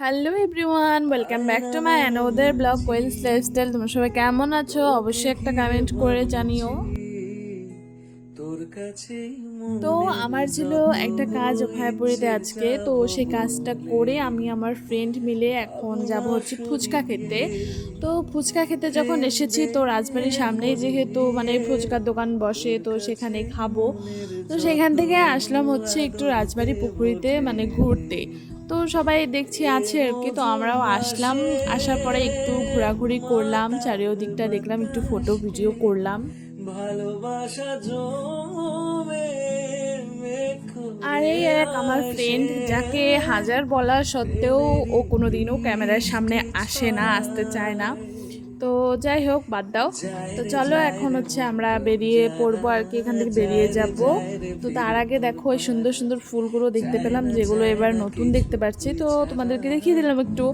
Hello everyone, welcome back to my another blog Koyel's lifestyle. তোমরা সবাই কেমন আছো? অবশ্যই একটা কমেন্ট করে জানিও। তো আমার ছিল একটা কাজ অভয়াপুরীতে আজকে, তো সেই কাজটা করে আমি আমার ফ্রেন্ড মিলে এখন যাব হচ্ছে ফুচকা খেতে। তো ফুচকা খেতে যখন এসেছি, তো রাজবাড়ির সামনেই যেহেতু মানে ফুচকার দোকান বসে, তো সেখানে খাবো। তো সেখান থেকে আসলাম হচ্ছে একটু রাজবাড়ি পুকুরিতে মানে ঘুরতে। তো সবাই দেখছি আছে আর কি, তো আমরাও আসলাম। আসার পরে একটু ঘোরাঘুরি করলাম, চারিদিকটা দেখলাম, একটু ফটো ভিডিও করলাম। ভালোবাসা জমে আর এই এক আমার ফ্রেন্ড, যাকে হাজার বলা সত্ত্বেও ও কোনোদিনও ক্যামেরার সামনে আসে না, আসতে চায় না। তো যাই হোক, বাদ দাও। তো চলো এখন হচ্ছে আমরা বেরিয়ে পড়বো আর কি, এখান থেকে বেরিয়ে যাব। তো তার আগে দেখো ওই সুন্দর সুন্দর ফুলগুলো দেখতে পেলাম, যেগুলো এবার নতুন দেখতে পাচ্ছি, তো তোমাদেরকে দেখিয়ে দিলাম একটু।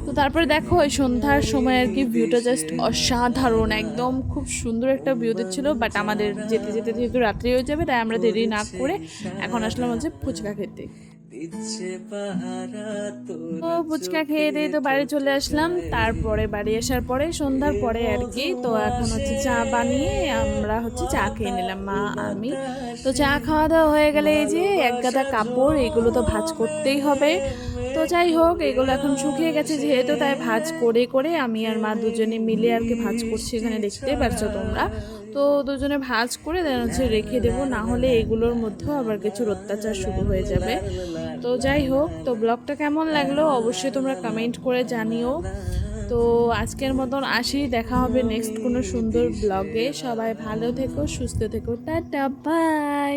তো তারপরে দেখো ওই সন্ধ্যার সময় আর কি ভিউটা জাস্ট অসাধারণ, একদম খুব সুন্দর একটা ভিউ দিচ্ছিল। বাট আমাদের যেতে যেতে যেহেতু রাত্রি হয়ে যাবে, তাই আমরা দেরি না করে এখন আসলাম হচ্ছে ফুচকা খেতে। তো ফুচকা খেয়ে দিয়ে তো বাড়ি চলে আসলাম। তারপরে বাড়ি আসার পরে সন্ধ্যার পরে আর কি, তো এখন হচ্ছে চা বানিয়ে আমরা হচ্ছে চা খেয়ে নিলাম মা আমি। তো চা খাওয়া দাওয়া হয়ে গেলে এই যে এক গাদা কাপড়, এগুলো তো ভাঁজ করতেই হবে। তো যাই হোক, এগুলো এখন শুকিয়ে গেছে যেহেতু, তাই ভাঁজ করে করে আমি আর মা দুজনে মিলে আর কি ভাঁজ করছি, এখানে দেখতে পাচ্ছ তোমরা। তো দুজনে ভাঁজ করে দেন হচ্ছে রেখে দেবো, না হলে এগুলোর মধ্যেও আবার কিছুর অত্যাচার শুরু হয়ে যাবে। তো যাই হোক, তো ব্লগটা কেমন লাগলো অবশ্যই তোমরা কমেন্ট করে জানিও। তো আজকের মতন আসি, দেখা হবে নেক্সট কোনো সুন্দর ব্লগে। সবাই ভালো থেকো, সুস্থ থেকো, টাটা বাই।